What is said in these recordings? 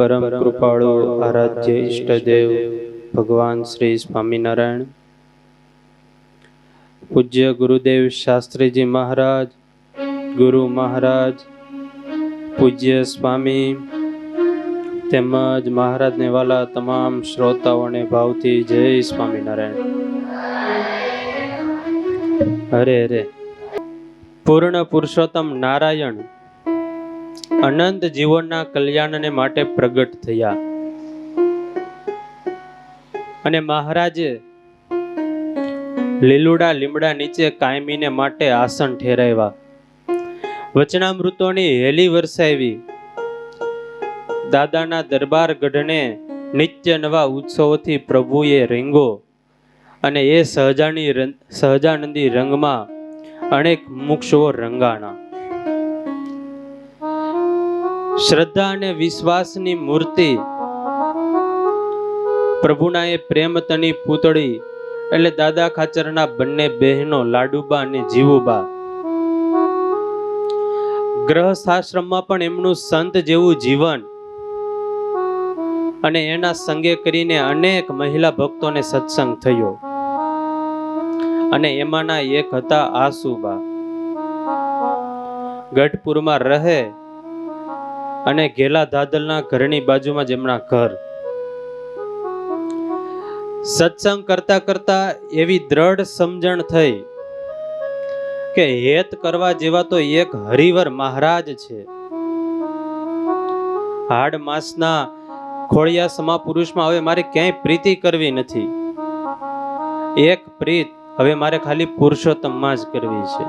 પરમ કૃપાળુ આરાધ્ય ઈષ્ટદેવ ભગવાન શ્રી સ્વામિનારાયણ, પૂજ્ય ગુરુદેવ શાસ્ત્રીજી મહારાજ, ગુરુ મહારાજ, પૂજ્ય સ્વામી તેમજ મહારાજને વાલા તમામ શ્રોતાઓને ભાવથી જય સ્વામિનારાયણ. હરે હરે. પૂર્ણ પુરુષોત્તમ નારાયણ અનંત જીવનના કલ્યાણને માટે પ્રગટ થયા અને મહારાજે લીલુડા લીમડા નીચે કાયમીને માટે આસન ઠેરાવ્યા, વચનામૃતોની હેલી વરસાવી, દાદાના દરબાર ગઢને નિત્ય નવા ઉત્સવોથી પ્રભુએ રીંગો અને એ સહજાનંદી રંગમાં અનેક મુક્ષો રંગાણા. શ્રદ્ધા અને વિશ્વાસની મૂર્તિ પ્રભુના એ પ્રેમતની પૂતળી એટલે દાદા ખાચરના બંને બહેનો લાડુબા અને જીવુબા. ગ્રહસ્થાશ્રમમાં પણ એમનું સંત જેવું જીવન અને એના સંગે કરીને અનેક મહિલા ભક્તોને સત્સંગ થયો અને એમાંના એક હતા આસુબા. ગઢપુરમાં રહે અને ઘેલા દાદલના ઘરની બાજુમાં જેમના ઘર. સત્સંગ કરતા કરતા એવી દ્રઢ સમજણ થઈ કે હેત કરવા જેવા તો એક હરિવર મહારાજ છે. હાડ માસના ખોળિયા સમા પુરુષમાં હવે મારે ક્યાંય પ્રીતિ કરવી નથી. એક પ્રીત હવે મારે ખાલી પુરુષોત્તમમાં જ કરવી છે.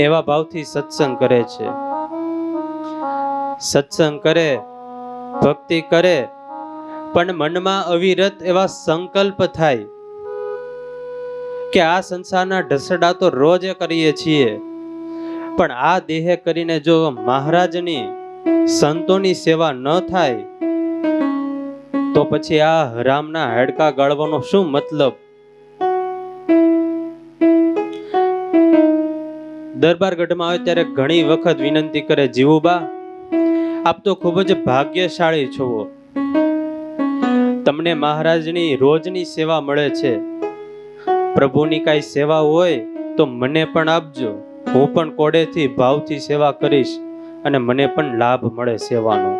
એવા ભાવથી સત્સંગ કરે છે. સત્સંગ કરે, ભક્તિ કરે, પણ મનમાં અવિરત એવા સંકલ્પ થાય કે આ સંસારના ઢસડા તો રોજ કરીએ છીએ, પણ આ દેહે કરીને જો મહારાજની સંતોની સેવા ન થાય તો પછી આ હરામના હાડકા ગાળવાનો શું મતલબ? દરબાર ગઢમાં આવે ત્યારે ઘણી વખત વિનંતી કરે, જીવુબા આપ તો ખૂબ જ ભાગ્યશાળી છો, તમને મહારાજની રોજની સેવા મળે છે. પ્રભુની કાંઈ સેવા હોય તો મને પણ આપજો, હું પણ કોડેથી ભાવથી સેવા કરીશ અને મને પણ લાભ મળે સેવાનો.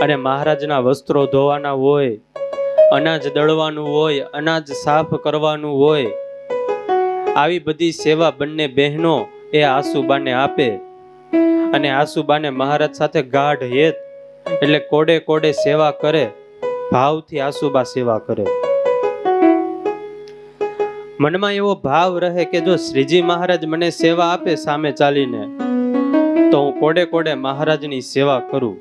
અને મહારાજના વસ્ત્રો ધોવાના હોય, અનાજ દળવાનું હોય, અનાજ સાફ કરવાનું હોય, આવી બધી સેવા બંને બહેનો એ આસુબાને આપે અને આસુબાને મહારાજ સાથે ગાઢ હેત એટલે કોડે કોડે સેવા કરે, ભાવથી આસુબા સેવા કરે. મનમાં એવો ભાવ રહે કે જો શ્રીજી મહારાજ મને સેવા આપે સામે ચાલીને તો હું કોડે કોડે મહારાજની સેવા કરું.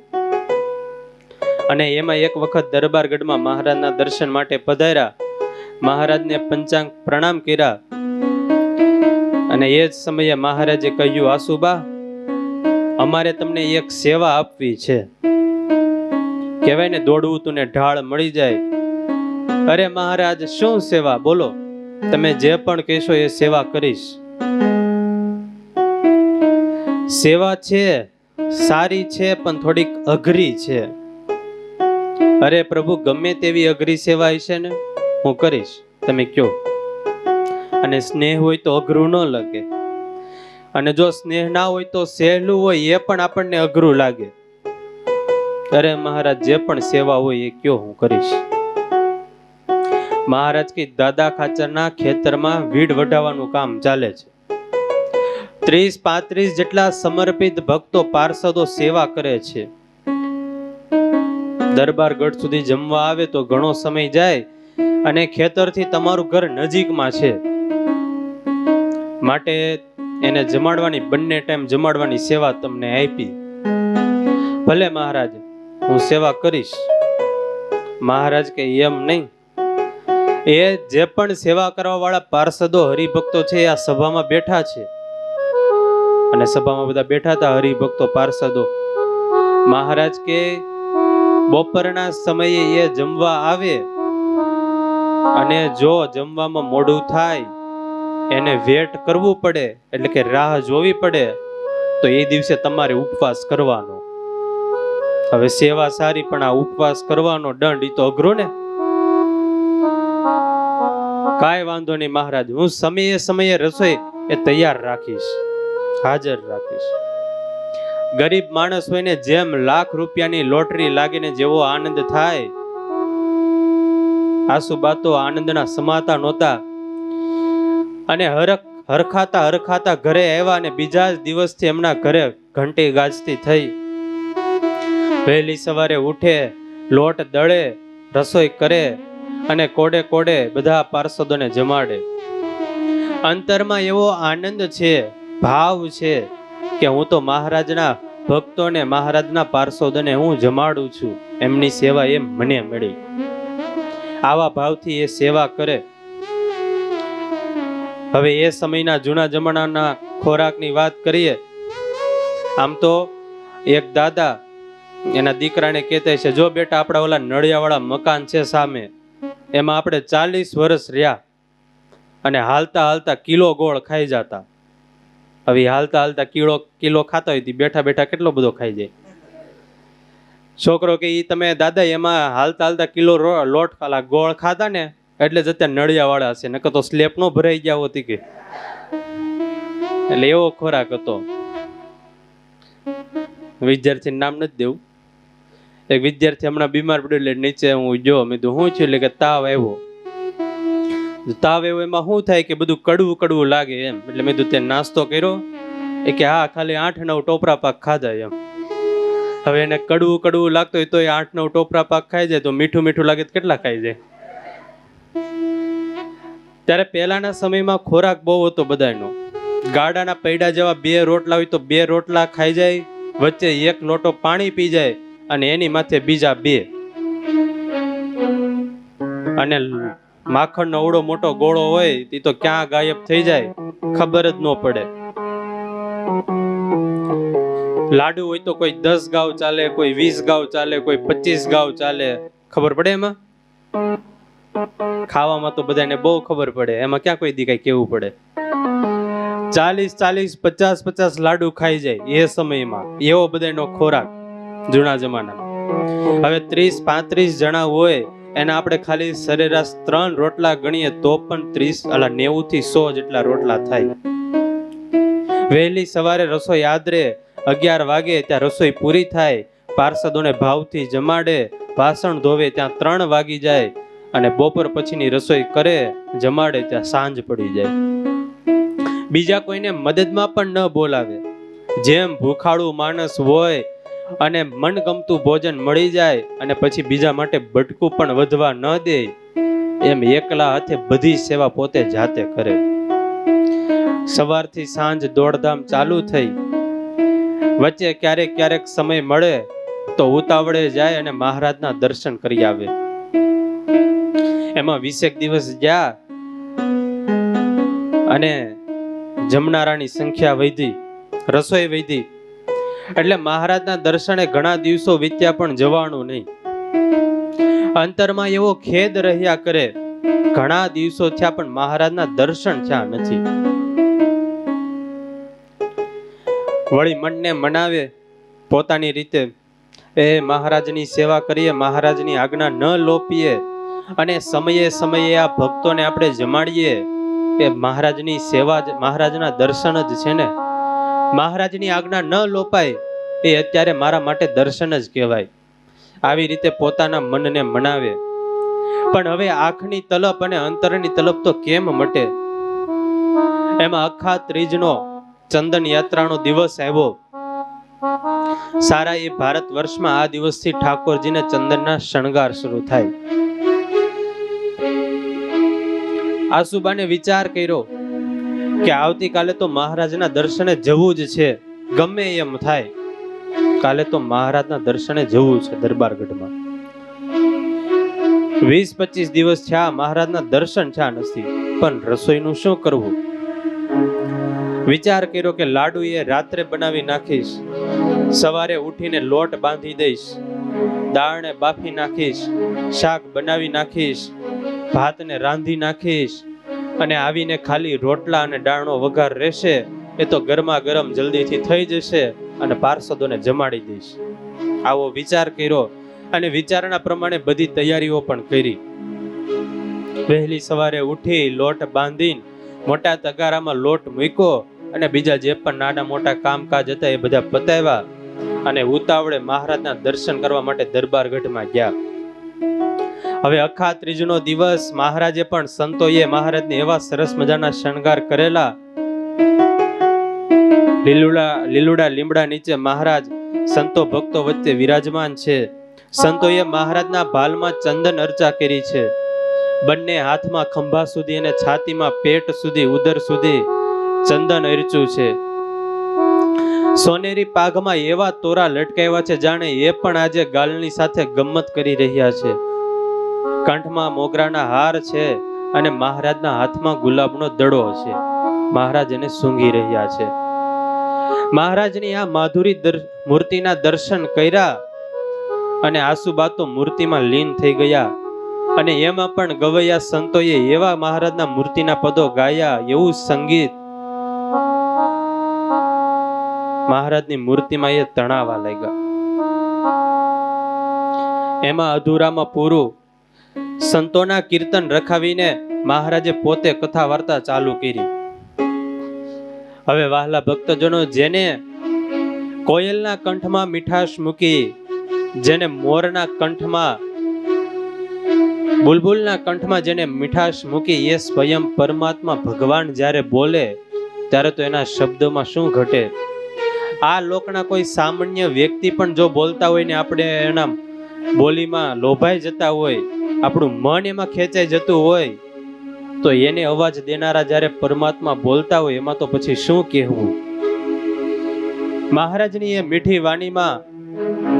અને એમાં એક વખત દરબારગઢમાં મહારાજના દર્શન માટે પધાર્યા, મહારાજને પંચાંગ પ્રણામ કર્યા અને એ જ સમયે મહારાજે કહ્યું, આસુબા અમારે તમને એક સેવા આપવી છે. કહેવાય ને દોડવું તું ને ઢાળ મળી જાય. અરે મહારાજ શું સેવા? બોલો, તમે જે પણ કહેશો એ સેવા કરીશ. સેવા છે, સારી છે, પણ થોડીક અઘરી છે. અરે પ્રભુ ગમે તેવી અઘરી સેવા હશે ને હું કરીશ, તમે કયો. અને સ્નેહ હોય તો અઘરું ન લાગે, અને જો સ્નેહ ના હોય તો સહેલું હોય એ પણ આપણને અઘરું લાગે. અરે મહારાજ જે પણ સેવા હોય એ કયો, હું કરીશ. મહારાજ કે દાદા ખાચરના ખેતરમાં વીડ વઢાવવાનું કામ ચાલે છે. 30-35 જેટલા સમર્પિત ભક્તો પાર્ષદો સેવા કરે છે. દરબારગઢ સુધી જમવા આવે તો ઘણો સમય જાય અને ખેતરથી તમારું ઘર નજીકમાં છે, માટે એને જમાડવાની, બંને ટાઈમ જમાડવાની સેવા તમને આપી. ભલે મહારાજ હું સેવા કરીશ. મહારાજ કે એમ નહીં, એ જે પણ સેવા કરવા વાળા પાર્ષદો હરિભક્તો છે આ સભામાં બેઠા છે. અને સભામાં બધા બેઠા હતા હરિભક્તો પાર્ષદો. મહારાજ કે બપોરના સમયે એ જમવા આવે અને જો જમવામાં મોડું થાય એને વેટ કરવું પડે એટલે કે રાહ જોવી પડે તો એ દિવસે તમારે ઉપવાસ કરવાનો. હવે સેવા સારી, પણ આ ઉપવાસ કરવાનો દંડ ઈ તો અઘરો ને. કાંઈ વાંધો નહીં મહારાજ, હું સમયે સમયે રસોઈ એ તૈયાર રાખીશ, હાજર રાખીશ. ગરીબ માણસ હોય ને જેમ લાખ રૂપિયાની લોટરી લાગીને જેવો આનંદ થાય, આસુબા તો આનંદના સમાતા નહોતા. અને હરખાતા ઘરે આવ્યા અને બીજા જ દિવસથી એમના ઘરે ઘંટી ગાજતી થઈ. વહેલી સવારે ઉઠે, લોટ દળે, રસોઈ કરે અને કોડે કોડે બધા પાર્ષદોને જમાડે. અંતરમાં એવો આનંદ છે, ભાવ છે કે હું તો મહારાજના ભક્તોને, મહારાજના પાર્ષદોને હું જમાડું છું, એમની સેવા એમ મને મળી. આવા ભાવથી એ સેવા કરે. હવે એ સમયના જૂના જમાનાના ખોરાકની વાત કરીએ. આમ તો એક દાદા એના દીકરાને કહેતા છે, જો બેટા આપણા ઓલા નળિયાવાળા મકાન છે સામે, એમાં આપણે 40 વર્ષ રહ્યા અને હાલતા હાલતા કિલો ગોળ ખાઈ જતા. હવે હાલતા હાલતા કિલો ખાતા હોય, બેઠા બેઠા કેટલો બધો ખાઈ જાય. છોકરો કે ઈ તમે દાદા એમાં હાલતા હાલતા કિલો ગોળ ખાતા ને એટલે જ અત્યારે નળિયા વાળા હશે, નકર તો સ્લેપ નો ભરાઈ ગયા હોતી કે. એટલે એવો ખોરાક હતો. વિદ્યાર્થી નામ નથી દેવું. એક વિદ્યાર્થી હમણાં બીમાર પડ્યો એટલે નીચે હું જો મેં તો શું થયું, એટલે કે તાવ આવ્યો. તાવ આવ્યો એમાં શું થાય કે બધું કડવું કડવું લાગે એમ. એટલે મેં તો ત્યાં નાસ્તો કર્યો, એ કે હા ખાલી 8-9 ટોપરા પાક ખાધા એમ. હવે એને કડવું કડવું લાગતું હોય તો 8-9 ટોપરા પાક ખાઈ જાય, તો મીઠું મીઠું લાગે તો કેટલા ખાઈ જાય. ત્યારે પહેલાના સમયમાં ખોરાક બહુ હતો બધાનો. ગાડાના પૈડા જેવા 2 રોટલા હોય તો 2 રોટલા ખાઈ જાય, વચ્ચે 1 લોટો પાણી પી જાય અને એની માથે બીજા 2. અને માખણનો અવડો મોટો ગોળો હોય તે તો ક્યાં ગાયબ થઈ જાય ખબર જ ન પડે. લાડુ હોય તો કોઈ 10 ગાવ ચાલે, કોઈ 20 ગાવ ચાલે, કોઈ 25 ગાવ ચાલે, ખબર પડે એમાં. ખાવામાં તો બધાને બહુ ખબર પડે, એમાં ક્યાં કોઈ દી કઈ કેવું પડે. 40-50 લાડુ ખાઈ જાય એ સમયમાં. એવો બધાનો ખોરાક જૂના જમાનામાં. હવે 30-35 જણા હોય એના આપણે ખાલી સરેરાશ 3 રોટલા ગણીએ તો પણ 90 થી 100 જેટલા રોટલા થાય. વહેલી સવારે રસોઈ આદરે, 11 વાગે ત્યાં રસોઈ પૂરી થાય, પાર્ષદોને ભાવથી જમાડે, વાસણ ધોવે ત્યાં 3 વાગી જાય અને બપોર પછીની રસોઈ કરે, જમાડે ત્યાં સાંજ પડી જાય. બીજા કોઈને મદદમાં પણ ન બોલાવે. જેમ ભૂખાળું માણસ હોય અને મનગમતું ભોજન મળી જાય અને પછી બીજા માટે બટકું પણ વધવા ન દે, એમ એકલા હાથે બધી સેવા પોતે જાતે કરે. સવારથી સાંજ દોડધામ ચાલુ થઈ. વચ્ચે ક્યારેક ક્યારેક સમય મળે તો ઉતાવળે જાય અને મહારાજના દર્શન કરી આવે. એમાં 20 દિવસ ગયા અને જમનારાની સંખ્યા વધી, રસોઈ વધી, એટલે મહારાજના દર્શને ઘણા દિવસો વીત્યા પણ જવાનું નહીં. અંતરમાં એવો ખેદ રહ્યા કરે, ઘણા દિવસો થયા પણ મહારાજના દર્શન થયા નથી. વળી મનને મનાવે પોતાની રીતે, એ મહારાજની સેવા કરીએ, મહારાજની આજ્ઞા ન લોપીએ અને સમયે સમયે આ ભક્તોને આપણે જમાડીએ. એ મહારાજની સેવા જ, મહારાજના દર્શન જ છે ને. મહારાજની આજ્ઞા ન લોપાય એ અત્યારે મારા માટે દર્શન જ કહેવાય. આવી રીતે પોતાના મનને મનાવે. પણ હવે આંખની તલપ અને અંતરની તલપ તો કેમ મટે. એમાં અખા ત્રીજનો ચંદન યાત્રાનો દિવસ આવ્યો. સારા એ ભારત વર્ષમાં આ દિવસથી ઠાકોરજીને ચંદનના શણગાર શરૂ થાય. આસુબાને વિચાર કર્યો કે આવતીકાલે તો મહારાજના દર્શને જવું જ છે, ગમે એમ થાય. કાલે તો મહારાજના દર્શને જવું છે દરબારગઢમાં. 20-25 દિવસ થયા, મહારાજના દર્શન થયા નથી. પણ રસોઈનું શું કરવું? વિચાર કર્યો કે લાડુ એ રાત્રે બનાવી નાખીશ, સવારે ઉઠીને લોટ બાંધી દઈશ, દાળને બાફી નાખીશ, શાક બનાવી નાખીશ, ભાતને રાંધી નાખીશ અને આવીને ખાલી રોટલા અને દાળનો વઘાર રહેશે. એ તો ગરમા ગરમ જલ્દીથી થઈ જશે અને પાર્ષદોને જમાડી દઈશ. આવો વિચાર કર્યો અને વિચારણા પ્રમાણે બધી તૈયારીઓ પણ કરી. વહેલી સવારે ઉઠી લોટ બાંધીને મોટા તગારામાં લોટ મૂક્યો અને બીજા જે પણ નાના મોટા કામકાજ હતા એ બધા પતાવ્યા અને ઉતાવળે મહારાજના દર્શન કરવા માટે દરબારગઢમાં ગયા. હવે અખા ત્રીજનો દિવસ મહારાજે પણ સંતોએ મહારાજને એવા સરસ મજાના શણગાર કરેલા. લીલુડા લીમડા નીચે મહારાજ સંતો ભક્તો વચ્ચે વિરાજમાન છે. સંતોએ મહારાજના ભાલમાં ચંદન અર્ચા કરી છે. બંને હાથમાં ખંભા સુધી અને છાતીમાં પેટ સુધી ઉદર સુધી ચંદન અર્ચ્યું છે. સોનેરી પાઘમાં એવા તોરા લટકાવ્યા છે જાણે એ પણ આજે ગાલની સાથે ગમ્મત કરી રહ્યા છે. કંઠમાં મોગરાના હાર છે અને મહારાજના હાથમાં ગુલાબનો દડો છે. મહારાજ એને સૂંઘી રહ્યા છે. મહારાજની આ માધુરી મૂર્તિના દર્શન કર્યા અને આસુબા તો મૂર્તિમાં લીન થઈ ગયા. અને એમાં પણ ગવૈયા સંતોએ એવા મહારાજના મૂર્તિના પદો ગાયા, એવું સંગીત મહારાજની મૂર્તિમાં એ તણાવા લાગ્યા. એમાં અધૂરામાં પૂરું સંતોના કીર્તન રખાવીને મહારાજે પોતે કથા વાર્તા ચાલુ કરી. હવે વહાલા ભક્તજનો, જેને કોયલના કંઠમાં મીઠાશ મૂકી, જેને મોરના કંઠમાં બુલબુલના કંઠમાં જેને મીઠાશ મૂકી, એ સ્વયં પરમાત્મા ભગવાન જ્યારે બોલે ત્યારે તો એના શબ્દોમાં શું ઘટે. આ લોકના કોઈ સામાન્ય વ્યક્તિ પણ જો બોલતા હોય ને આપણે એના બોલીમાં લોભાઈ જતા હોય, આપણું મન એમાં ખેંચાઈ જતું હોય, તો એને અવાજ દેનારા જ્યારે પરમાત્મા બોલતા હોય એમાં તો પછી શું કહેવું. મહારાજની એ મીઠી વાણીમાં,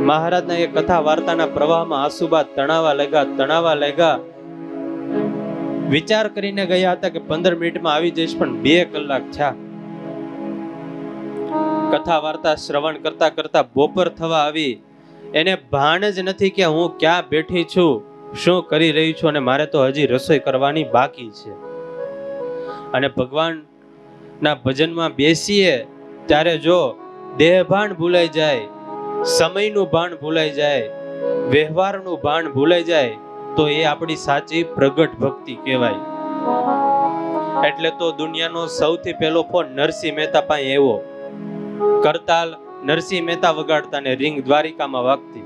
મહારાજના એ કથા વાર્તાના પ્રવાહમાં આંસુબા તણાવા લાગ્યા. વિચાર કરીને ગયા હતા કે 15 મિનિટમાં આવી જઈશ, પણ 2 કલાક થયા. કથા વાર્તા શ્રવણ કરતા કરતા બપોર થવા આવી. એને ભાન જ નથી કે હું ક્યાં બેઠી છું, શું કરી રહી છું, અને મારે તો હજી રસોઈ કરવાની બાકી છે. અને ભગવાનના ભજનમાં બેસીએ ત્યારે જો દેહ ભાન ભૂલાઈ જાય, સમયનું ભાન ભૂલાઈ જાય, વ્યવહારનું ભાન ભૂલાઈ જાય, તો એ આપણી સાચી પ્રગટ ભક્તિ કહેવાય. એટલે તો દુનિયાનો સૌથી પહેલો ફોન નરસિંહ મહેતા પાસે એવો. કરતાલ નરસિંહ મહેતા વગાડતા ને રિંગ દ્વારિકામાં વાગતી.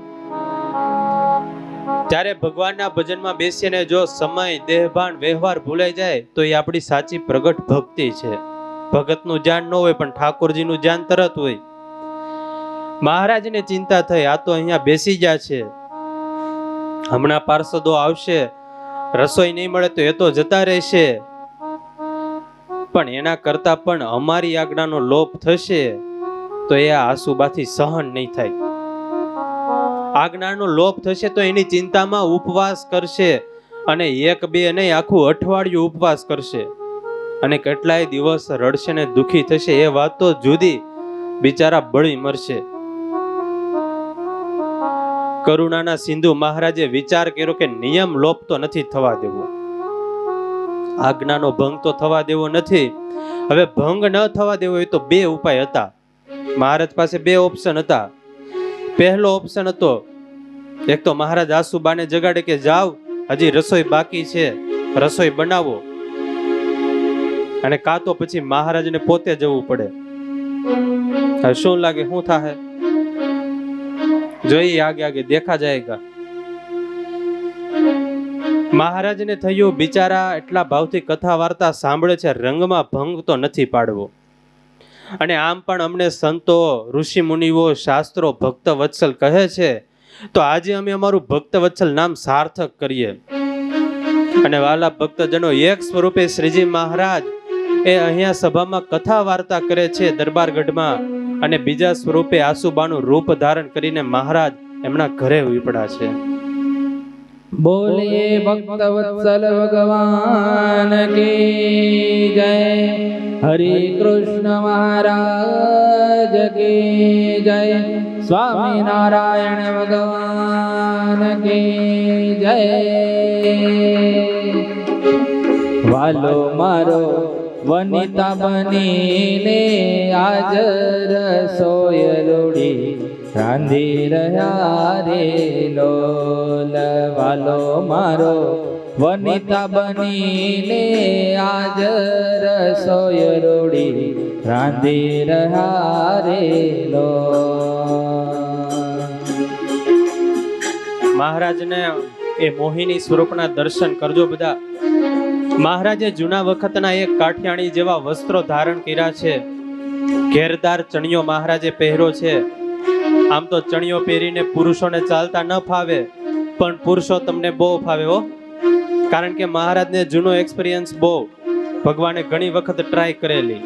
ત્યારે ભગવાનના ભજનમાં બેસીને જો સમય, દેહભાન, વ્યવહાર ભૂલાઈ જાય તો એ આપણી સાચી પ્રગટ ભક્તિ છે. ભગતનું ધ્યાન ન હોય પણ ઠાકોરજીનું ધ્યાન તરત હોય. મહારાજને ચિંતા થઈ, આ તો અહીંયા બેસી ગયા છે, હમણાં પાર્ષદો આવશે, રસોઈ નહીં મળે તો એ તો જતા રહેશે, પણ એના કરતા પણ અમારી આજ્ઞાનો લોપ થશે તો એ આંસુબાથી સહન નહીં થાય. આજ્ઞાનો લોપ થશે તો એની ચિંતામાં ઉપવાસ કરશે, અને 1-2 નહીં, આખું અઠવાડિયું ઉપવાસ કરશે, અને કેટલાય દિવસ રડશે ને દુખી થશે. એ વાત તો જુદી, બિચારા બળી મરશે. કરુણાના સિંધુ મહારાજે વિચાર કર્યો કે નિયમ લોપ તો નથી થવા દેવો, આજ્ઞાનો ભંગ તો થવા દેવો નથી. હવે ભંગ ન થવા દેવો હોય તો 2 ઉપાય હતા. મહારાજ પાસે 2 ઓપ્શન હતા. પહેલો ઓપ્શન હતો, એક તો મહારાજ આસુબાને જગાડે કે જાઓ, હજી રસોઈ બાકી છે, રસોઈ બનાવો, અને કાં તો પછી મહારાજને પોતે જવું પડે. હવે શું લાગે, શું થાય જોઈએ, આગે દેખા જાયગા. મહારાજને થયું, બિચારા એટલા ભાવથી કથા વાર્તા સાંભળે છે, રંગમાં ભંગ તો નથી પાડવો. અને આમ પણ અમને સંતો, ઋષિ મુનિઓ, શાસ્ત્રો ભક્ત વત્સલ કહે છે, તો આજે અમે અમારું ભક્ત વત્સલ નામ સાર્થક કરીએ. અને વાલા ભક્તજનો, એક સ્વરૂપે શ્રીજી મહારાજ એ અહીંયા સભામાં કથા વાર્તા કરે છે દરબારગઢમાં, અને બીજા સ્વરૂપે આસુબાનું રૂપ ધારણ કરીને મહારાજ એમના ઘરે ઉપડ્યા છે. બોલીએ ભક્ત વત્સલ ભગવાન કી જય, હરે કૃષ્ણ મહારાજ કી જય, સ્વામી નારાયણ ભગવાન કી જય. વાલો મારો વનિતા બનીને આજ રસોઈ રૂડી રાંધી રહ્યા રે લોલ વાલો મારો વનિતા બનીને આજ રસોઈ રોડી રાંધી રહ્યા રે લોલ. મહારાજને એ મોહિની સ્વરૂપના દર્શન કરજો બધા. મહારાજે જૂના વખતના એક કાઠિયાણી જેવા વસ્ત્રો ધારણ કર્યા છે. ઘેરદાર ચણિયો મહારાજે પહેર્યો છે. આમ તો ચણિયો પહેરીને પુરુષોને ચાલતા ન ફાવે, પણ પુરુષો તમને બહુ ફાવે હો. કારણ કે મહારાજને જૂનો એક્સપિરિયન્સ બહુ, ભગવાને ઘણી વખત ટ્રાય કરેલી.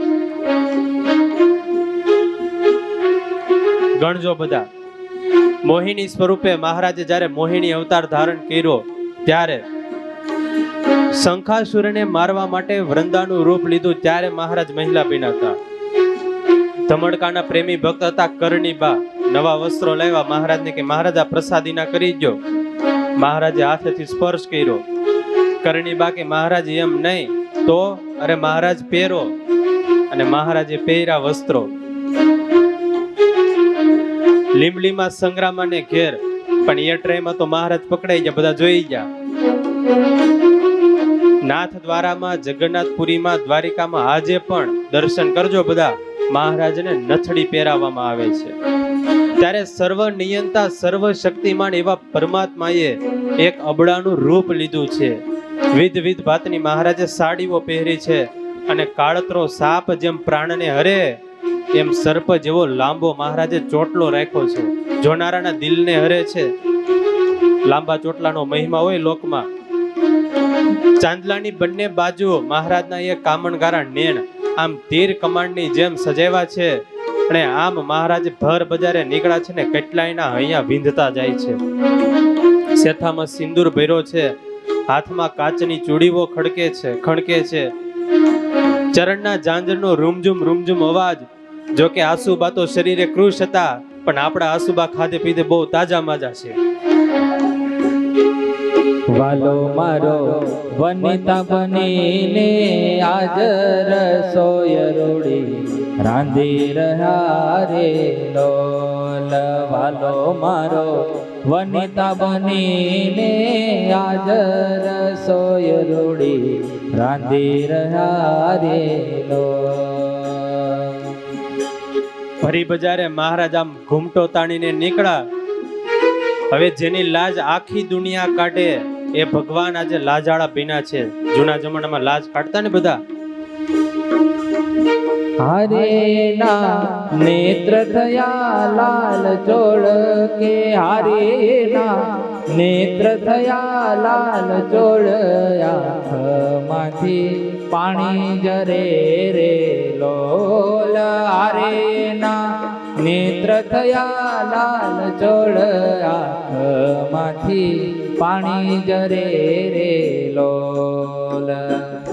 ગણજો બધા. મોહિની સ્વરૂપે મહારાજે જ્યારે મોહિની અવતાર ધારણ કર્યો ત્યારે શંખાસુરને મારવા માટે વૃંદાનું રૂપ લીધું. ત્યારે મહારાજ મહિલા બન્યા હતા. ધમડકાના પ્રેમી ભક્ત હતા કરણીબા. નવા વસ્ત્રો લાવ્યા મહારાજને કે મહારાજ આ પ્રસાદીના કરી દો. મહારાજે હાથેથી સ્પર્શ કર્યો. કરણીબા કે મહારાજ એમ નહીં તો, અરે મહારાજ પહેરો. અને મહારાજે પહેર્યા વસ્ત્રો. લીમલીમાં સંગ્રામને ઘેર, પણ એ ટ્રેમાં તો મહારાજ પકડાઈ ગયા, બધા જોઈ ગયા. નાથ દ્વારામાં, જગન્નાથપુરીમાં, દ્વારિકામાં આજે પણ દર્શન કરજો બધા. મહારાજને નથડી પહેરાવવામાં આવે છે. ત્યારે સર્વ નિયંતા, સર્વ શક્તિમાન એવા પરમાત્માએ એક અબળાનું રૂપ લીધું છે. વિધ ભાતની મહારાજે સાડીઓ પહેરી છે. અને કાળતરો સાપ જેમ પ્રાણને હરે, એમ સર્પ જેવો લાંબો મહારાજે ચોટલો રાખ્યો છે. જોનારાના દિલને હરે છે. લાંબા ચોટલાનો મહિમા હોય લોકમાં. ચાંદલાની બંને બાજુ મહારાજના એ કામણગારા નેણ આમ તીર કમાણની જેમ સજાવ્યા છે. અને આમ મહારાજ ભર બજારે નીકળ્યા છે ને કેટલાયના અહીંયા વિંધતા જાય છે. શેથામાં સિંદૂર ભર્યો છે. હાથમાં કાચની ચૂડીઓ ખણકે છે. ચરણના ઝાંઝરનો રૂમઝુમ અવાજ. જો કે આસુબા તો શરીરે કૃશ હતા, પણ આપણા આસુબા ખાધે પીધે બહુ તાજા માજા છે. વાલો મારો વનિતા બનીને આજ રસોઈ રોડી રાંધી રહ્યા રે લોલ. વાલો મારો વનિતા બનીને આજ રસોઈ રોડી રાંધી રહ્યા રે લોલ. ભરી બજારે મહારાજ આમ ઘૂમટો તાણીને નીકળ્યા. હવે જેની લાજ આખી દુનિયા કાઢે એ ભગવાન આજે લાજાળા બીના છે. જૂના જમાનામાં લાજ કાઢતા ને બધા. હરે ના નેત્ર થયા લાલ ચોળ કે હરે ના નેત્ર થયા લાલ ચોળ. આંખમાંથી પાણી જરે રે લોલ. હરે ના નેત્ર થયા લાલ ચોળ. આંખમાંથી પાણી જરે રે લોલ.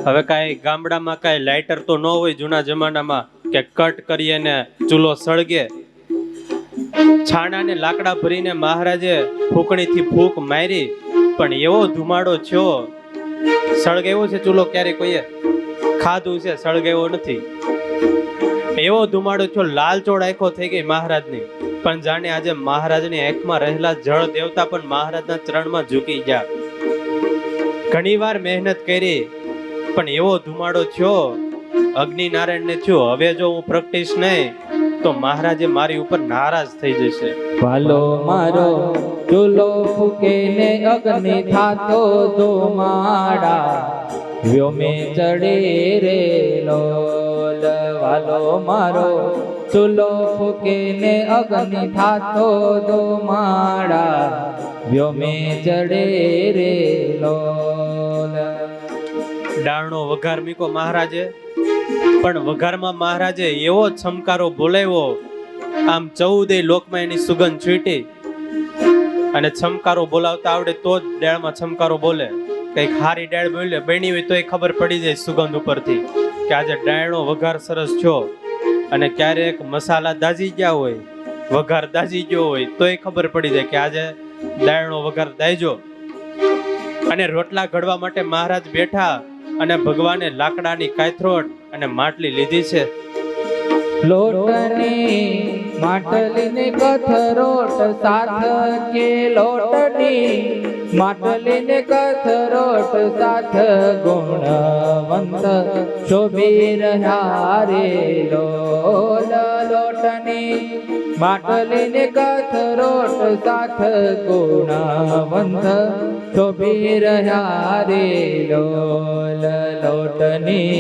હવે કાંઈ ગામડામાં કાંઈ લાઇટર તો ન હોય જૂના જમાનામાં કે કટ કરીએ ને ચૂલો સળગે. છાણાને લાકડા ભરીને મહારાજે ફૂંકણીથી ફૂંક મારી, પણ એવો ધુમાડો થયો. સળગાવ્યો છે ચૂલો ક્યારે કોઈએ ખાધું છે, સળગાવ્યો નથી. એવો ધુમાડો થયો, લાલચોળ આંખો થઈ ગઈ મહારાજની. પણ જાણે આજે મહારાજની આંખમાં રહેલા જળ દેવતા પણ મહારાજના ચરણમાં ઝૂકી ગયા. ઘણીવાર મહેનત કરી, પણ એવો ધુમાડો થયો, અગ્નિનારાયણને થયો હવે જો હું પ્રગટીશ નહીં તો મહારાજે મારી ઉપર નારાજ થઈ જશે. વાલો મારો ચૂલો ફૂકે ને અગ્નિ થાતો ધુમાડા વ્યોમે ચડે રે લોલ. વાલો મારો ચૂલો ફૂકે ને અગ્નિ થાતો ધુમાડા વ્યોમે ચડે રે લોલ. ડાળનો વઘાર મીકો મહારાજે, પણ વઘારમાં મહારાજે એવો છમકારો બોલાવ્યો, આમ 14 લોકમાં એની સુગંધ છૂટી. અને છમકારો બોલાવતા આવડે તો જ ડાળમાં છમકારો બોલે. કઈક હારી ડાળ બોલે બની હોય તો એ ખબર પડી જાય સુગંધ ઉપરથી કે આજે ડાળનો વઘાર સરસ થયો. અને ક્યારેક મસાલા દાજી ગયા હોય, વઘાર દાજી ગયો હોય તો એ ખબર પડી જાય કે આજે ડાળનો વઘાર દાયજો. અને રોટલા ઘડવા માટે મહારાજ બેઠા અને ભગવાને લાકડાની કાથરોટ અને માટલી લીધી છે. લોટની માટલીને કથરોટ સાથ કે લોટની, માટલીને કથરોટ સાથ ગુણવંત શોભી રહ્યા રે લોલ લોટની, માટલીને કથરોટ સાથ ગુણવંત શોભી રહ્યા રે લોલ લોટની,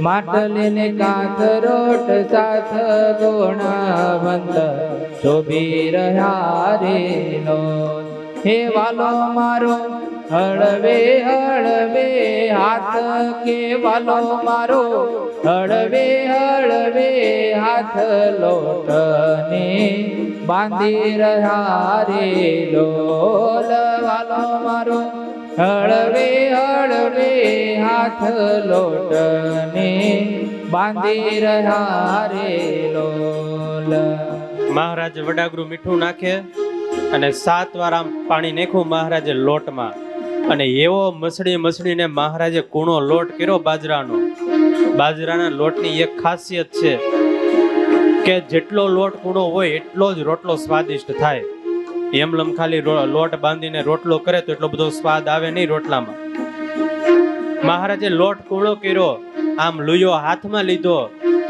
માટલીને કાથરોટ સાથ ગુણવંત શોભી રહ્યા રે લોલ. હે વાલો મારો હળવે હળવે હાથ કે વાલો મારો હળવે હળવે હાથ લોટને બાંધી રહ્યા રે લોલ. વાલો મારો હળવે હળવે હાથ લોટને બાંધી રહ્યા રે લોલ. મહારાજ વડાગરું મીઠું નાખે અને 7 વાર આમ પાણી નાખ્યું મહારાજે લોટમાં, અને એવો મસળીને મહારાજે કૂણો લોટ કર્યો બાજરાનો. બાજરાના લોટની એક ખાસિયત છે કે જેટલો લોટ કૂણો હોય એટલો જ રોટલો સ્વાદિષ્ટ થાય. એમલમ ખાલી લોટ બાંધીને રોટલો કરે તો એટલો બધો સ્વાદ આવે નહીં રોટલામાં. મહારાજે લોટ કૂણો કર્યો, આમ લુયો હાથમાં લીધો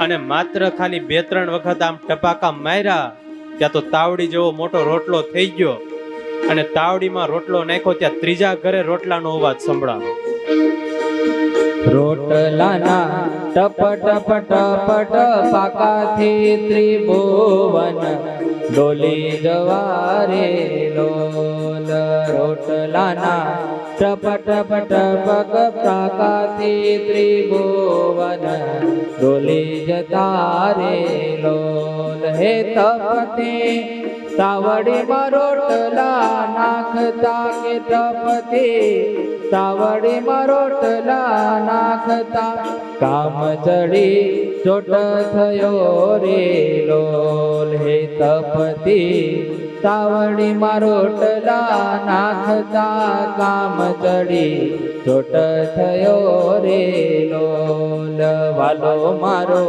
અને માત્ર ખાલી 2-3 વખત આમ ટપાકા માર્યા, ત્યાં તો તાવડી જેવો મોટો રોટલો થઈ ગયો. અને તાવડીમાં રોટલો નાખ્યો ત્યાં ત્રીજા ઘરે રોટલાનો અવાજ સંભળાયો. રોટલાના ટપ ટપ ટપ ટપાકાથી ત્રિભુવન ડોલી જવા રે લોલ. રોટલાના ટપ ટપ ટપક ટપાકાથી ત્રિભુવન ડોલી જતા રે લોલ. હે તપતે તાવડીમાં રોટલા નાખતા કે તપતે તાવડીમાં રોટલા નાખતા કામ ચડી ચોટ થયો રે લોલ. હે તપતી તાવડીમાં રોટલા નાખતા કામ ચડી ચોટ થયો રે લોલ. વાલો મારો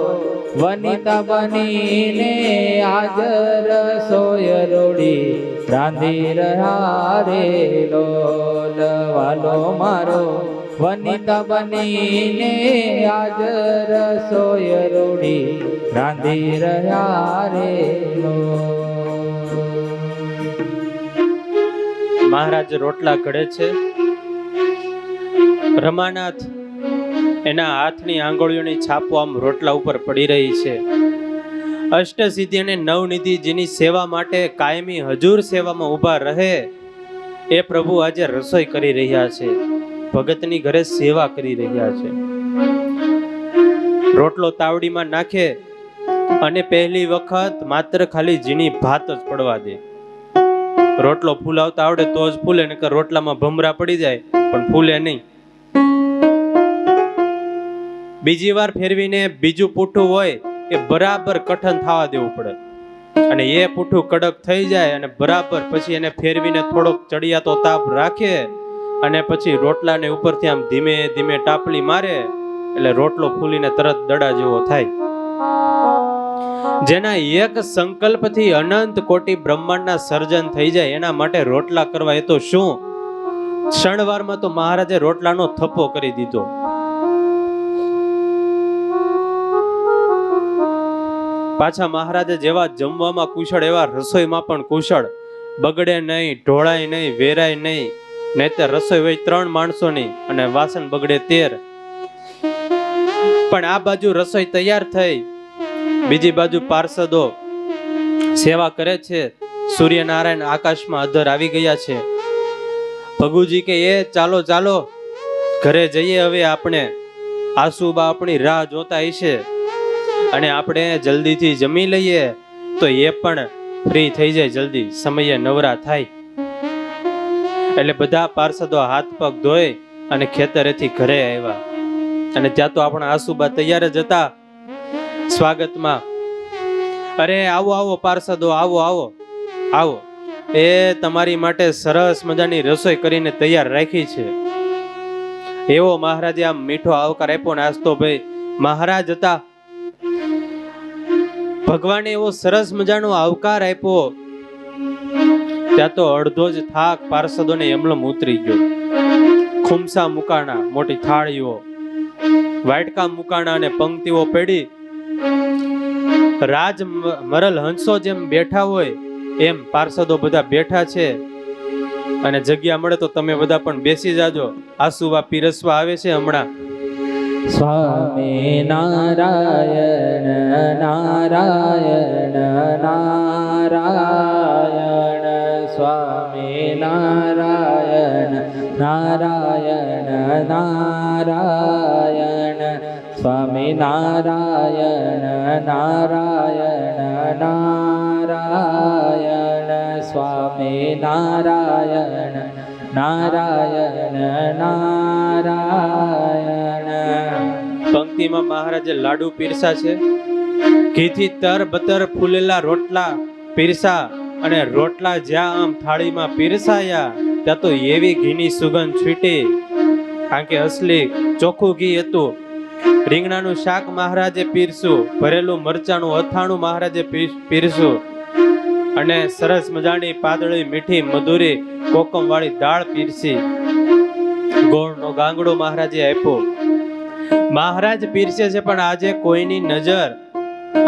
વનિતા બનીને આજ રસોઈ રોડી રાંધી રહ્યા રે લોલ. વાલો મારો વનિતા બનીને આજ રસોઈ રોડી રાંધી રહ્યા રે લોલ. મહારાજ રોટલા ઘડે છે. રમાનાથ એના હાથની આંગળીઓની છાપો આમ રોટલા ઉપર પડી રહી છે. અષ્ટસિદ્ધિ અને નવનિધિ જેની સેવા માટે કાયમી હજુર સેવામાં ઊભા રહે એ પ્રભુ આજે રસોઈ કરી રહ્યા છે, ભગતની ઘરે સેવા કરી રહ્યા છે. રોટલો તાવડીમાં નાખે અને પહેલી વખત માત્ર ખાલી ઝીણી ભાત જ પડવા દે. રોટલો ફૂલાવતા આવડે તો જ ફૂલે, નકર રોટલામાં ભમરા પડી જાય પણ ફૂલે નહીં. બીજી વાર ફેરવીને બીજું પૂઠું હોય એ બરાબર કઠણ થવા દેવું પડે, અને એ પૂઠું કડક થઈ જાય અને બરાબર પછી એને ફેરવીને થોડોક ચડિયાતો તાપ રાખે અને પછી રોટલાને ઉપરથી આમ ધીમે ધીમે ટાપલી મારે એટલે રોટલો ફૂલીને તરત દડા જેવો થાય. જેના એક સંકલ્પથી અનંત કોટી બ્રહ્માંડના સર્જન થઈ જાય એના માટે રોટલા કરવા એ તો શું, ક્ષણવારમાં તો મહારાજે રોટલાનો થપ્પો કરી દીધો. પાછા મહારાજે જેવા જમવામાં કુશળ એવા રસોઈમાં પણ કુશળ. બગડે નહીં, ઢોળાય નહીં, વેરાય નહીં. નહીંતર રસોઈ હોય 3 માણસોની અને વાસણ બગડે 13. પણ આ બાજુ રસોઈ તૈયાર થઈ, બીજી બાજુ પાર્ષદો સેવા કરે છે. સૂર્યનારાયણ આકાશમાં અધર આવી ગયા છે. ભગુજી કે એ ચાલો ચાલો ઘરે જઈએ, હવે આપણે આસુબા આપણી રાહ જોતા હશે અને આપણે જલ્દીથી જમી લઈએ તો એ પણ ફ્રી થઈ જાય, જલ્દી સમયે નવરા થાય. એટલે બધા પાર્ષદો હાથ પગ ધોઈ અને ખેતરેથી ઘરે આવ્યા. અને ત્યાં તો આપણા આસુબા તૈયાર જ હતા સ્વાગતમાં. અરે આવો આવો પાર્ષદો, આવો આવો આવો, એ તમારી માટે સરસ મજાની રસોઈ કરીને તૈયાર રાખી છે. એવો મહારાજે આમ મીઠો આવકાર આપ્યો ને. આજ તો ભાઈ મહારાજ હતા, ભગવાને એવો સરસ મજાનો આવકાર આપ્યો, ત્યાં તો અડધો જ થાક પાર્ષદોને એમલમ ઉતરી ગયો. ખુમસા મુકાણા, મોટી થાળીઓ, વાટકા મુકાણા અને પંક્તિઓ પડી. રાજ મરલ હંસો જેમ બેઠા હોય એમ પાર્ષદો બધા બેઠા છે. અને જગ્યા મળે તો તમે બધા પણ બેસી જાજો. આસુવા પીરસવા આવે છે હમણાં. સ્વામી નારાયણ નારાયણ નારાયણ, સ્વામી નારાયણ નારાયણ નારાયણ, સ્વામી નારાયણ નારાયણ નારાયણ, સ્વામી નારાયણ નારાયણ નારાયણ. પંક્તિમાં મહારાજે લાડુ પીરસા છે. ઘીથી તર બતર ફૂલેલા રોટલા પીરસા, અને રોટલા જ્યાં આમ થાળીમાં પીરસાયા ત્યાં તો એવી ઘીની સુગંધ છૂટી, કારણ કે અસલી ચોખ્ખું ઘી હતું. રીંગણાનું શાક મહારાજે પીરસ્યું, ભરેલું મરચાનું અથાણું મહારાજે પીરસ્યું, અને સરસ મજાની પાતળી મીઠી મધુરી કોકમ વાળી દાળ પીરસી. ગોળનો ગાંગડો મહારાજે આપ્યો. મહારાજ પીરસે છે, પણ આજે કોઈની નજર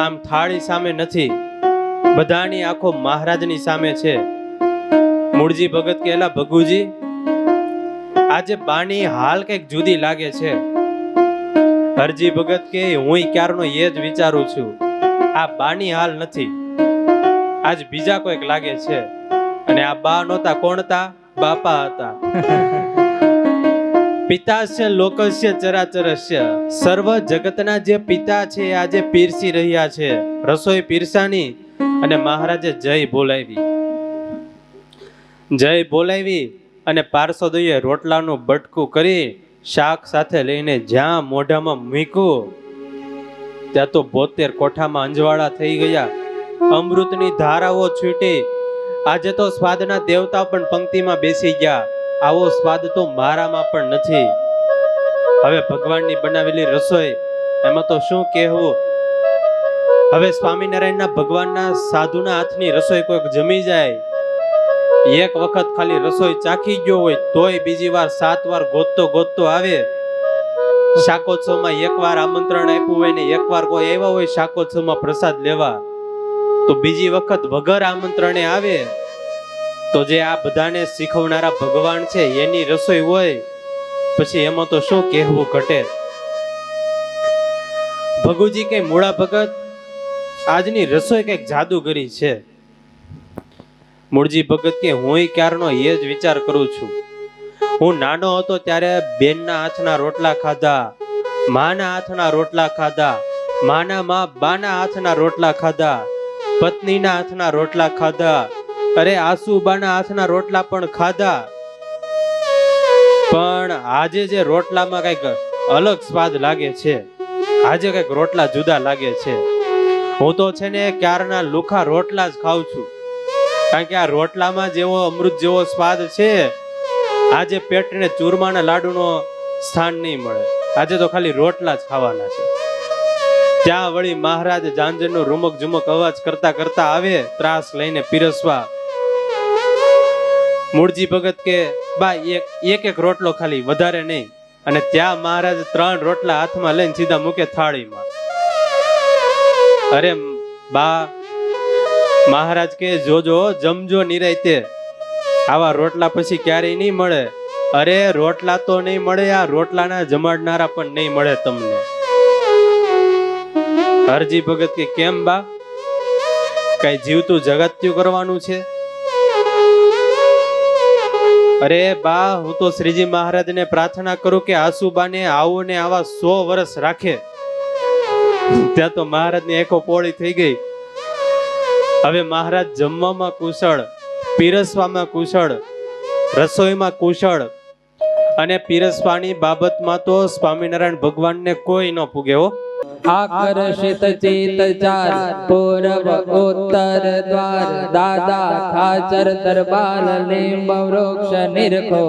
આમ થાળી સામે નથી, બધાની આંખો મહારાજની સામે છે. મૂળજી ભગત કહેલા, ભગુજી આજે બાની હાલ કઈક જુદી લાગે છે. હરજી ભગત કે હું ક્યારનો એ જ વિચારું છું, આ બાની હાલ નથી, આજ બીજા કોઈક લાગે છે. અને આ બા નહોતા, કોણ હતા? બાપા હતા. પિતાસ્ય લોકસ્ય ચરાચરસ્ય, સર્વ જગતના જે પિતા છે આજે પીરસી રહ્યા છે. રસોઈ પીરસાની અને મહારાજે જય બોલાવી. જય બોલાવી અને પાર્ષદોએ રોટલાનું બટકું કરી શાક સાથે લઈને જ્યાં મોઢામાં મૂક્યું ત્યાં તો 72 કોઠામાં અંજવાળા થઈ ગયા. અમૃતની ધારાઓ છૂટી. આજે તો સ્વાદના દેવતા પણ પંક્તિમાં બેસી ગયા. આવો સ્વાદ તો મારામાં પણ નથી. હવે ભગવાનની બનાવેલી રસોઈ, એમાં તો શું કહેવું. હવે સ્વામિનારાયણના ભગવાનના સાધુના હાથની રસોઈ કોઈક જમી જાય, એક વખત ખાલી રસોઈ ચાખી ગયો હોય તોય બીજી વાર 7 વાર ગોતતો આવે. શાકોત્સવમાં એકવાર આમંત્રણ આપ્યું હોય ને એકવાર કોઈ આવ્યા હોય શાકોત્સવમાં પ્રસાદ લેવા, તો બીજી વખત વગર આમંત્રણે આવે. તો જે આ બધાને શીખવનારા ભગવાન છે એની રસોઈ હોય પછી એમાં તો શું કહેવું ઘટે. ભગુજી કે મૂળા ભગત આજની રસોઈ કઈક જાદુગરી છે. મૂળજી ભગત કે હું ક્યારનો એ જ વિચાર કરું છું. હું નાનો હતો ત્યારે બેનના હાથના રોટલા ખાધા, માના હાથના રોટલા ખાધા, માના માં બાના હાથના રોટલા ખાધા, પત્નીના હાથના રોટલા ખાધા, અરે આસુબાના હાથના રોટલા પણ ખાધા. પણ આજે જે રોટલામાં કઈક અલગ સ્વાદ લાગે છે, આજે કઈક રોટલા જુદા લાગે છે. હું તો છે ને ક્યારના લુખા રોટલા જ ખાઉં છું, કારણ કે આ રોટલામાં જેવો અમૃત જેવો સ્વાદ છે આજે પેટને ચૂરમાના લાડુનો સ્થાન નહીં મળે. આજે તો ખાલી રોટલા જ ખાવાના છે. ત્યાં વળી મહારાજ જાંજરનો રૂમક ઝુમક અવાજ કરતા કરતા આવે ત્રાસ લઈને પીરસવા. મૂળજી ભગત કે બા એક રોટલો ખાલી, વધારે નહીં. અને ત્યાં મહારાજ 3 રોટલા હાથમાં લઈને સીધા મૂકે થાળીમાં. અરે બા, મહારાજ કે જોજો જમજો નિરાંતે, આવા રોટલા પછી ક્યારેય નહીં મળે. અરે રોટલા તો નહીં મળે, આ રોટલાના જમાડનારા પણ નહીં મળે તમને. હરજી ભગત કે કેમ બા, કઈ જીવતું જગત્યું કરવાનું છે? અરે બા, હું તો શ્રીજી મહારાજને પ્રાર્થના કરું કે આસુબાને આવો ને આવા 100 વર્ષ રાખે. ત્યાં તો મહારાજની એકો પોળી થઈ ગઈ. હવે મહારાજ જમવામાં કુશળ, પીરસવામાં કુશળ, રસોઈમાં કુશળ, અને પીરસવાની બાબતમાં તો સ્વામિનારાયણ ભગવાનને કોઈ ન પૂગે હો. આકર્ષિત ચિત ચાર પૂર્વ ઉત્તર દ્વાર દાદા ખાચર દરબાર લીંબ વૃક્ષ નિરખો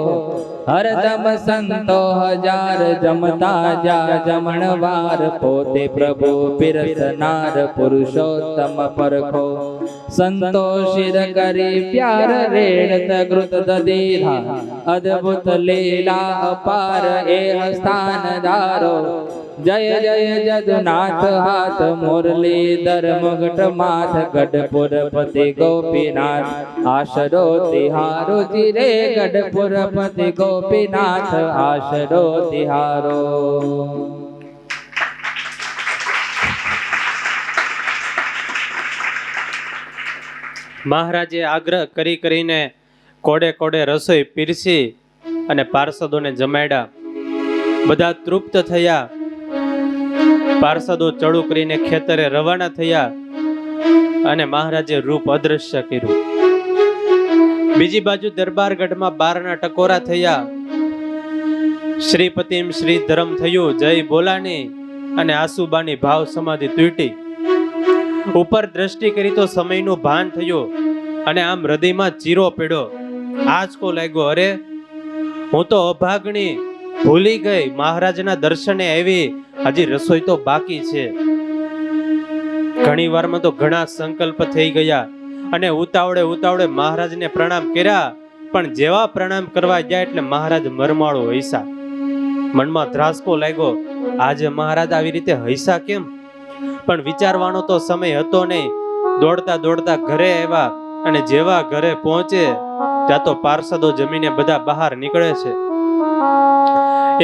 હરદમ સંતો હજાર જમતા જા જમણવાર પોતે પ્રભુ પીરસનાર પુરુષોત્તમ પરખો સંતો શિર કરી પ્યાર રેણત ગૃત દીધા અદ્ભુત લીલા અપાર એ સ્થાન ધારો જય જય જદુનાથ હાથ મુરલીધર મુગટ માથ ગઢપુર પતિ ગોપીનાથ આશરો તિહારો ચિરે ગઢપુર પતિ ગોપીનાથ આશરો તિહારો. મહારાજે આગ્રહ કરીને કોડે કોડે રસોઈ પીરસી અને પાર્ષદોને જમાડ્યા. બધા તૃપ્ત થયા. પાર્ષદો ચડું કરીને ખેતરે રવાના થયા અને મહારાજે રૂપ અદ્રશ્ય કર્યું. બીજી બાજુ દરબારગઢમાં બારના ટકોરા થયા. શ્રીપતિમ શ્રી ધરમ થયું, જય બોલાની અને આસુબાની ભાવ સમાધિ તૂટી. ઉપર દ્રષ્ટિ કરી તો સમયનું ભાન થયું અને આમ હૃદયમાં ચીરો પડ્યો. આંચકો લાગ્યો, અરે હું તો અભાગણી ભૂલી ગઈ, મહારાજના દર્શને આવી, હજી રસોઈ તો બાકી છે. ઘણી વારમાં તો ઘણા સંકલ્પ થઈ ગયા અને ઉતાવળે મહારાજને પ્રણામ કર્યા. પણ જેવા પ્રણામ કરવા ગયા એટલે મહારાજ મરમાળો હૈસા. મનમાં ધ્રાસકો લાગ્યો, આજે મહારાજ આવી રીતે હૈસા કેમ? પણ વિચારવાનો તો સમય હતો નહીં. દોડતા ઘરે આવ્યા અને જેવા ઘરે પહોંચે ત્યાં તો પાર્ષદો જમીને બધા બહાર નીકળે છે.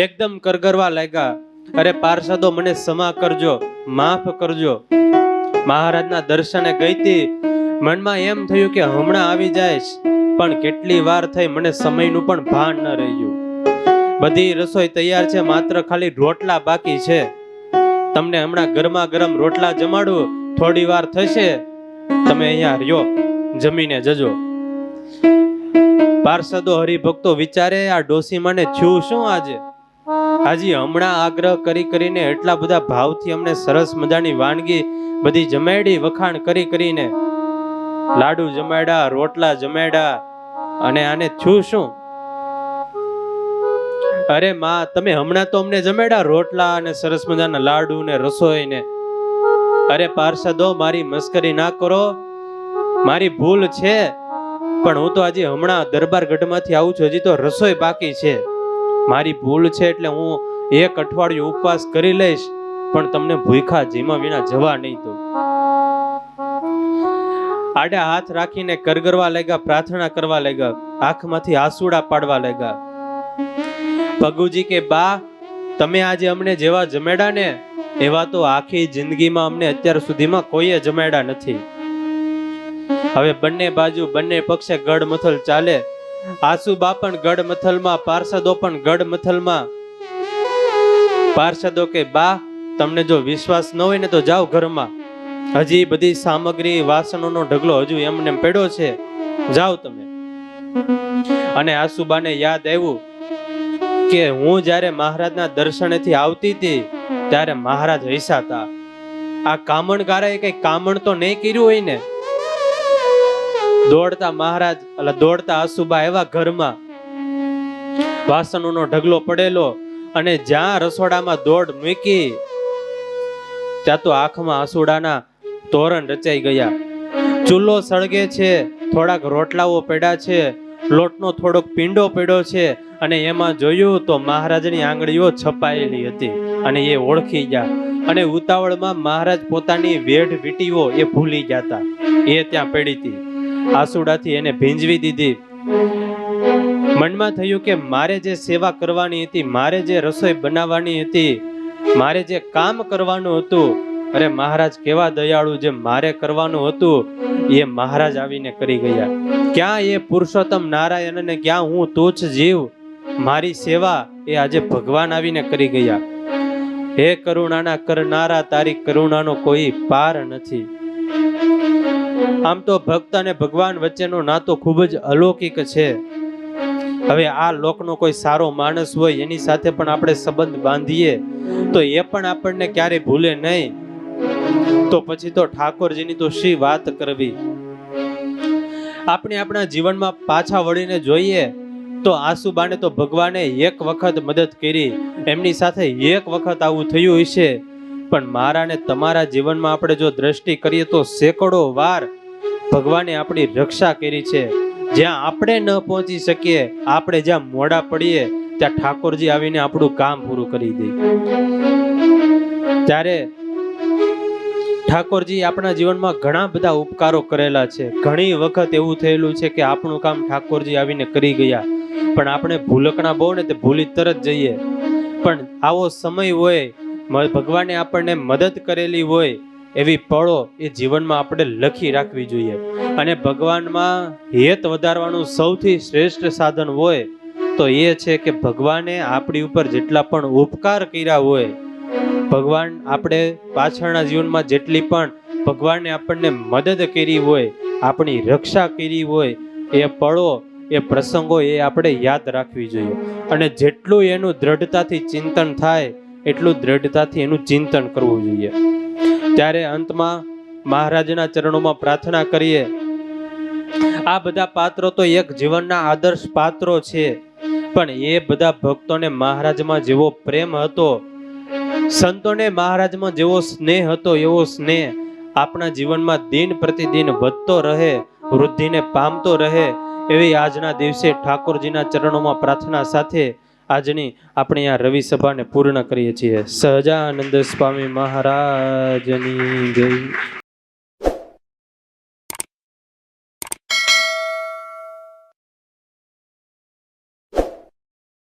એકદમ કરગરવા લાગ્યા, અરે પાર્ષદો મને ક્ષમા કરજો, માફ કરજો. મહારાજના દર્શને ગઈતી, મનમાં એમ થયું કે હમણાં આવી જાયશ, પણ કેટલી વાર થઈ મને સમયનું પણ ભાન ન રહ્યું. બધી રસોઈ તૈયાર છે, માત્ર ખાલી રોટલા બાકી છે. તમને હમણાં ગરમા ગરમ રોટલા જમાડું, થોડી વાર થશે, તમે અહીંયા રહ્યો, જમીને જજો. પાર્ષદો હરિભક્તો વિચારે, આ ડોસીમાને થયું શું આજે? હાજી હમણાં આગ્રહ કરીને એટલા બધા ભાવથી અમને સરસ મજાની વાનગી બધી જમાડી, વખાણ કરીને લાડુ જમાડ્યા, રોટલા જમાડ્યા, અને આને થયું શું? અરે માં, તમે હમણાં તો અમને જમાડ્યા રોટલા અને સરસ મજાના લાડુ ને રસોઈ ને. અરે પાર્ષદો, મારી મસ્કરી ના કરો, મારી ભૂલ છે. પણ હું તો આજે હમણાં દરબારગઢમાંથી આવું છું, હજી તો રસોઈ બાકી છે. મારી ભૂલ છે એટલે હું 1 અઠવાડિયું ઉપવાસ કરી લઈશ, પણ તમને ભૂખા જીમા વિના જવા નહીં દઉં. આડા હાથ રાખીને કરગરવા લાગ્યા, પ્રાર્થના કરવા લાગ્યા, આંખમાંથી આંસુડા પાડવા લાગ્યા. ભગુજી કે બા, તમે આજે અમને જેવા જમેડા ને એવા તો આખી જિંદગીમાં અમને અત્યાર સુધીમાં કોઈએ જમેડા નથી. હવે બંને બાજુ બંને પક્ષે ગઢ મથલ ચાલે. આસુબા પણ ગઢ મથલમાં, પાર્ષદો પણ ગઢ મથલમાં. પાર્ષદો કે બા, તમને જો વિશ્વાસ ન હોય ને તો જાઓ ઘરમાં, હજી બધી સામગ્રી વાસણોનો ઢગલો હજુ એમને પડ્યો છે, જાઓ તમે. અને આસુબાને યાદ આવ્યું કે હું જ્યારે મહારાજના દર્શનેથી આવતી હતી ત્યારે મહારાજ હૈસા હતા. આ કામણગારાએ કઈ કામણ તો નહીં કર્યું હોય ને? દોડતા આસુબા આવ્યા ઘરમાં, વાસણોનો ઢગલો પડેલો, અને જ્યાં રસોડામાં દોડ મૂકી ત્યાં તો આંખમાં આંસુડાના તોરણ રચાઈ ગયા. ચૂલો સળગે છે, થોડાક રોટલાઓ પડ્યા છે, લોટનો થોડોક પીંડો પડ્યો છે, અને એમાં જોયું તો મહારાજની આંગળીઓ છપાયેલી હતી અને એ ઓળખી ગયા. અને ઉતાવળમાં મહારાજ પોતાની વેઢ વીટીઓ એ ભૂલી ગયા હતા, એ ત્યાં પડી હતી. આંસુડાથી એને ભીંજવી દીધી. મનમાં થયું કે મારે જે સેવા કરવાની હતી, મારે જે રસોઈ બનાવવાની હતી, મારે જે કામ કરવાનું હતું, અરે મહારાજ કેવા દયાળુ, જે મારે કરવાનું હતું એ મહારાજ આવીને કરી ગયા. ક્યાં એ પુરુષોત્તમ નારાયણ અને ક્યાં હું તુચ્છ જીવ, મારી સેવા એ આજે ભગવાન આવીને કરી ગયા. હે કરુણાના કરનારા, તારી કરુણાનો કોઈ પાર નથી. આમ તો ભક્ત અને ભગવાન વચ્ચેનો નાતો ખૂબ જ અલૌકિક છે. હવે આ લોકનો કોઈ સારો માણસ હોય એની સાથે પણ આપણે સંબંધ બાંધીએ તો એ પણ આપણને ક્યારે ભૂલે નહીં, તો પછી તો ઠાકોરજીની તો શી વાત કરવી. આપણે આપણા જીવનમાં પાછા વળીને જોઈએ તો આસુબાને તો ભગવાને એક વખત મદદ કરી, એમની સાથે એક વખત આવું થયું હશે, પણ મારા ને તમારા જીવનમાં આપણે જો દ્રષ્ટિ કરીએ તો સેંકડો વાર ભગવાને આપણી રક્ષા કરી છે. જ્યાં આપણે ન પહોંચી શકીએ, આપણે જ્યાં મોડા પડીએ ત્યાં ઠાકોરજી આવીને આપણું કામ પૂરું કરી દે. ત્યારે ઠાકોરજી આપણા જીવનમાં ઘણા બધા ઉપકારો કરેલા છે. ઘણી વખત એવું થયેલું છે કે આપણું કામ ઠાકોરજી આવીને કરી ગયા, પણ આપણે ભૂલકણા બહુ ને તે ભૂલી તરત જઈએ. પણ આવો સમય હોય, ભગવાને આપણને મદદ કરેલી હોય એવી પળો એ જીવનમાં આપણે લખી રાખવી જોઈએ. અને ભગવાનમાં હેત વધારવાનું સૌથી શ્રેષ્ઠ સાધન હોય તો એ છે કે ભગવાને આપણી ઉપર જેટલા પણ ઉપકાર કર્યા હોય, ભગવાન આપણે પાછળના જીવનમાં જેટલી પણ ભગવાને આપણને મદદ કરી હોય, આપણી રક્ષા કરી હોય, એ પળો એ પ્રસંગો એ આપણે યાદ રાખવી જોઈએ. અને જેટલું એનું દ્રઢતાથી ચિંતન થાય એટલું દ્રઢતાથી એનું ચિંતન કરવું જોઈએ. ત્યારે અંતમાં મહારાજના ચરણોમાં પ્રાર્થના કરીએ. આ બધા પાત્રો તો એક જીવનના આદર્શ પાત્રો છે, પણ એ બધા ભક્તોને મહારાજમાં જેવો પ્રેમ હતો, સંતોને મહારાજમાં જેવો સ્નેહ હતો, એવો સ્નેહ આપણા જીવનમાં દિન પ્રતિદિન વધતો રહે, વૃદ્ધિને પામતો રહે, એવી આજના દિવસે ઠાકોરજીના ચરણોમાં પ્રાર્થના સાથે આજની આપણે આ રવિ સભાને પૂર્ણ કરીએ છીએ. સહજાનંદ સ્વામી મહારાજની જય.